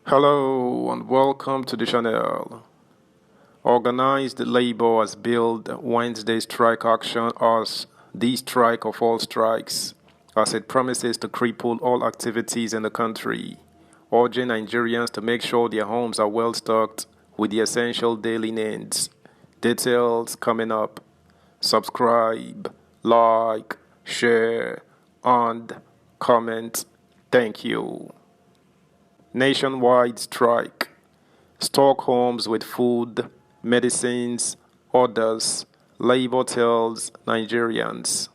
Hello and welcome to the channel. Organized labor has billed Wednesday's strike action as the strike of all strikes, as it promises to cripple all activities in the country, urging Nigerians to make sure their homes are well stocked with the essential daily needs. Details coming up. Subscribe, like, share, and comment. Thank you. Nationwide strike. Stock homes with food, medicines, orders, labor tells Nigerians.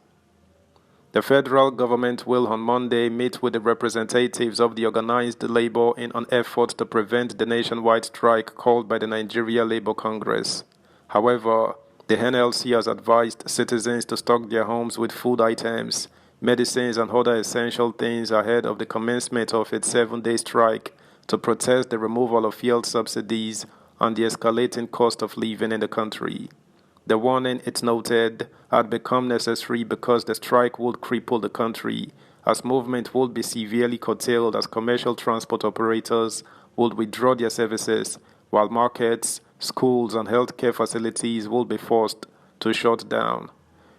The federal government will on Monday meet with the representatives of the organized labor in an effort to prevent the nationwide strike called by the Nigeria Labour Congress. However, the NLC has advised citizens to stock their homes with food items, medicines and other essential things ahead of the commencement of its 7-day strike to protest the removal of fuel subsidies and the escalating cost of living in the country. The warning, it noted, had become necessary because the strike would cripple the country, as movement would be severely curtailed as commercial transport operators would withdraw their services, while markets, schools and healthcare facilities would be forced to shut down.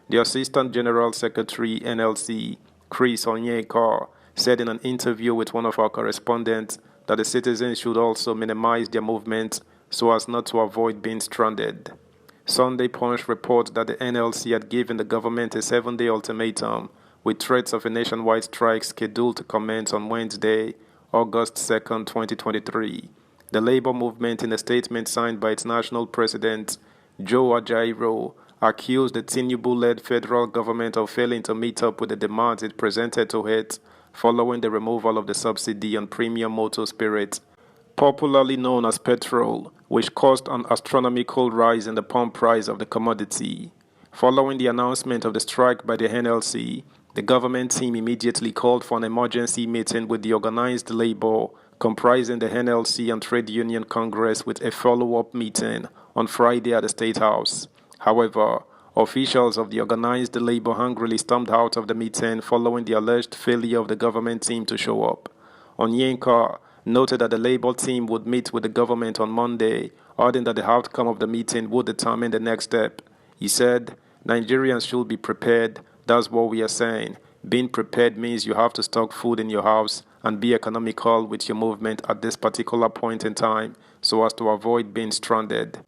The Assistant General Secretary, NLC, Chris Onyeka, said in an interview with one of our correspondents that the citizens should also minimize their movement so as not to avoid being stranded. Sunday Punch reports that the NLC had given the government a 7-day ultimatum with threats of a nationwide strike scheduled to commence on Wednesday, August 2, 2023. The labor movement, in a statement signed by its national president, Joe Ajaero, accused the Tinubu-led federal government of failing to meet up with the demands it presented to it following the removal of the subsidy on premium motor spirit, popularly known as petrol, which caused an astronomical rise in the pump price of the commodity. Following the announcement of the strike by the NLC, the government team immediately called for an emergency meeting with the organized labor, comprising the NLC and Trade Union Congress, with a follow-up meeting on Friday at the State House. However, officials of the organized labor hungrily stormed out of the meeting following the alleged failure of the government team to show up. Onyeka noted that the labor team would meet with the government on Monday, adding that the outcome of the meeting would determine the next step. He said, "Nigerians should be prepared. That's what we are saying. Being prepared means you have to stock food in your house and be economical with your movement at this particular point in time so as to avoid being stranded."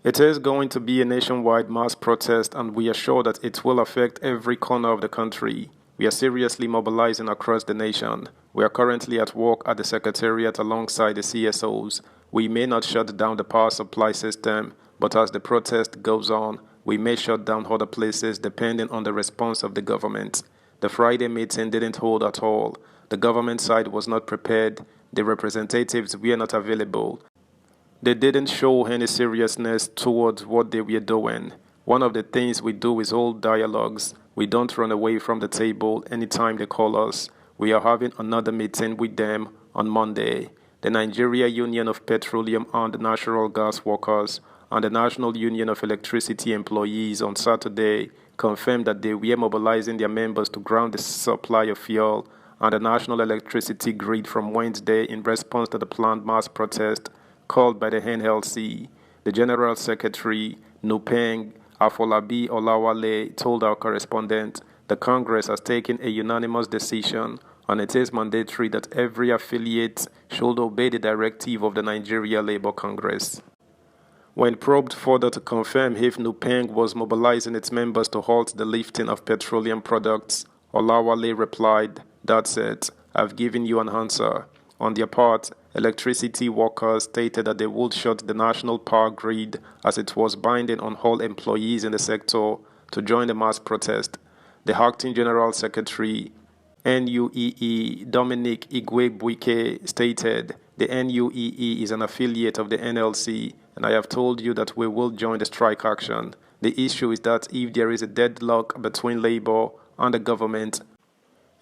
It is going to be a nationwide mass protest, and we are sure that it will affect every corner of the country. We are seriously mobilizing across the nation. We are currently at work at the Secretariat alongside the CSOs. We may not shut down the power supply system, but as the protest goes on, we may shut down other places depending on the response of the government. The Friday meeting didn't hold at all. The government side was not prepared. The representatives were not available. They didn't show any seriousness towards what they were doing. One of the things we do is hold dialogues. We don't run away from the table anytime they call us. We are having another meeting with them on Monday. The Nigeria Union of Petroleum and Natural Gas Workers and the National Union of Electricity Employees on Saturday confirmed that they were mobilizing their members to ground the supply of fuel and the national electricity grid from Wednesday in response to the planned mass protest called by the NLC. The General Secretary, Nupeng Afolabi Olawale, told our correspondent the Congress has taken a unanimous decision and it is mandatory that every affiliate should obey the directive of the Nigeria Labour Congress. When probed further to confirm if Nupeng was mobilizing its members to halt the lifting of petroleum products, Olawale replied, "That's it. I've given you an answer." On their part, electricity workers stated that they would shut the national power grid as it was binding on all employees in the sector to join the mass protest. The acting General Secretary, NUEE, Dominic Igwebuike, stated, "The NUEE is an affiliate of the NLC, and I have told you that we will join the strike action. The issue is that if there is a deadlock between labor and the government,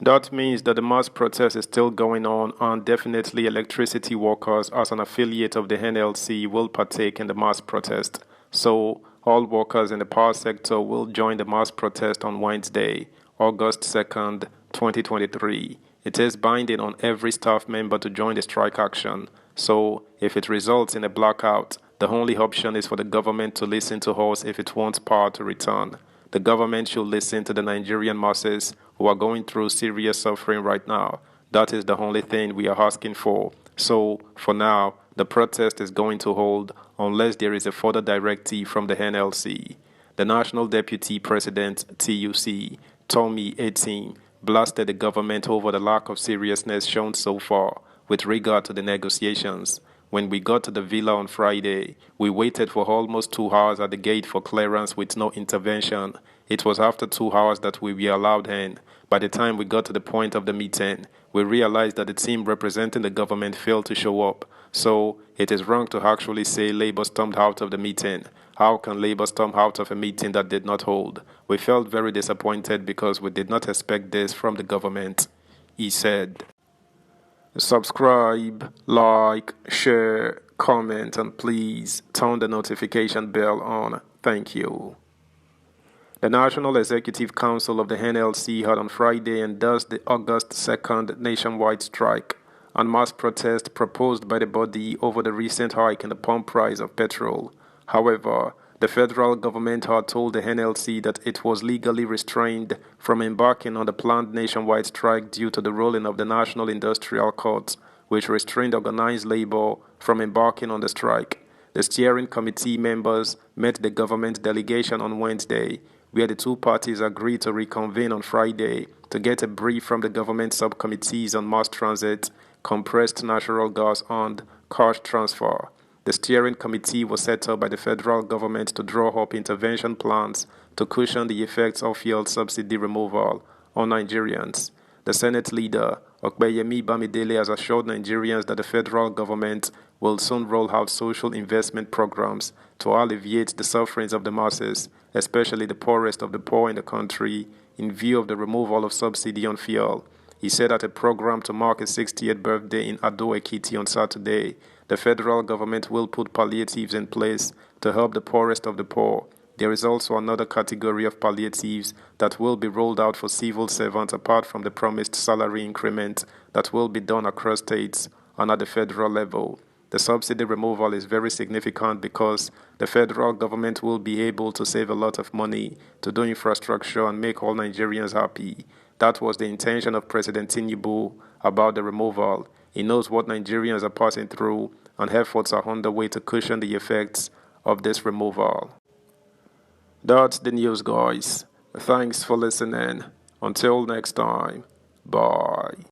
that means that the mass protest is still going on, and definitely electricity workers as an affiliate of the NLC will partake in the mass protest. So all workers in the power sector will join the mass protest on Wednesday, August 2nd, 2023. It is binding on every staff member to join the strike action. So, if it results in a blackout, the only option is for the government to listen to us if it wants power to return. The government should listen to the Nigerian masses who are going through serious suffering right now. That is the only thing we are asking for. So, for now, the protest is going to hold unless there is a further directive from the NLC. The National Deputy President, TUC, Tommy 18, blasted the government over the lack of seriousness shown so far with regard to the negotiations. When we got to the villa on Friday, we waited for almost 2 hours at the gate for clearance with no intervention. It was after 2 hours that we were allowed in. By the time we got to the point of the meeting, we realized that the team representing the government failed to show up. So, it is wrong to actually say Labour stormed out of the meeting. How can Labour storm out of a meeting that did not hold? We felt very disappointed because we did not expect this from the government, he said. Subscribe, like, share, comment, and please turn the notification bell on. Thank you. The National Executive Council of the NLC had on Friday endorsed the August 2nd nationwide strike and mass protest proposed by the body over the recent hike in the pump price of petrol. However, the federal government had told the NLC that it was legally restrained from embarking on the planned nationwide strike due to the ruling of the National Industrial Court, which restrained organized labor from embarking on the strike. The steering committee members met the government delegation on Wednesday, where the two parties agreed to reconvene on Friday to get a brief from the government subcommittees on mass transit, compressed natural gas, and cash transfer. The steering committee was set up by the federal government to draw up intervention plans to cushion the effects of fuel subsidy removal on Nigerians. The Senate leader, Okpeyemi Bamidele, has assured Nigerians that the federal government will soon roll out social investment programs to alleviate the sufferings of the masses, especially the poorest of the poor in the country, in view of the removal of subsidy on fuel. He said at a program to mark his 60th birthday in Ado-Ekiti on Saturday, the federal government will put palliatives in place to help the poorest of the poor. There is also another category of palliatives that will be rolled out for civil servants apart from the promised salary increment that will be done across states and at the federal level. The subsidy removal is very significant because the federal government will be able to save a lot of money to do infrastructure and make all Nigerians happy. That was the intention of President Tinubu about the removal. He knows what Nigerians are passing through, and efforts are underway to cushion the effects of this removal. That's the news, guys. Thanks for listening. Until next time, bye.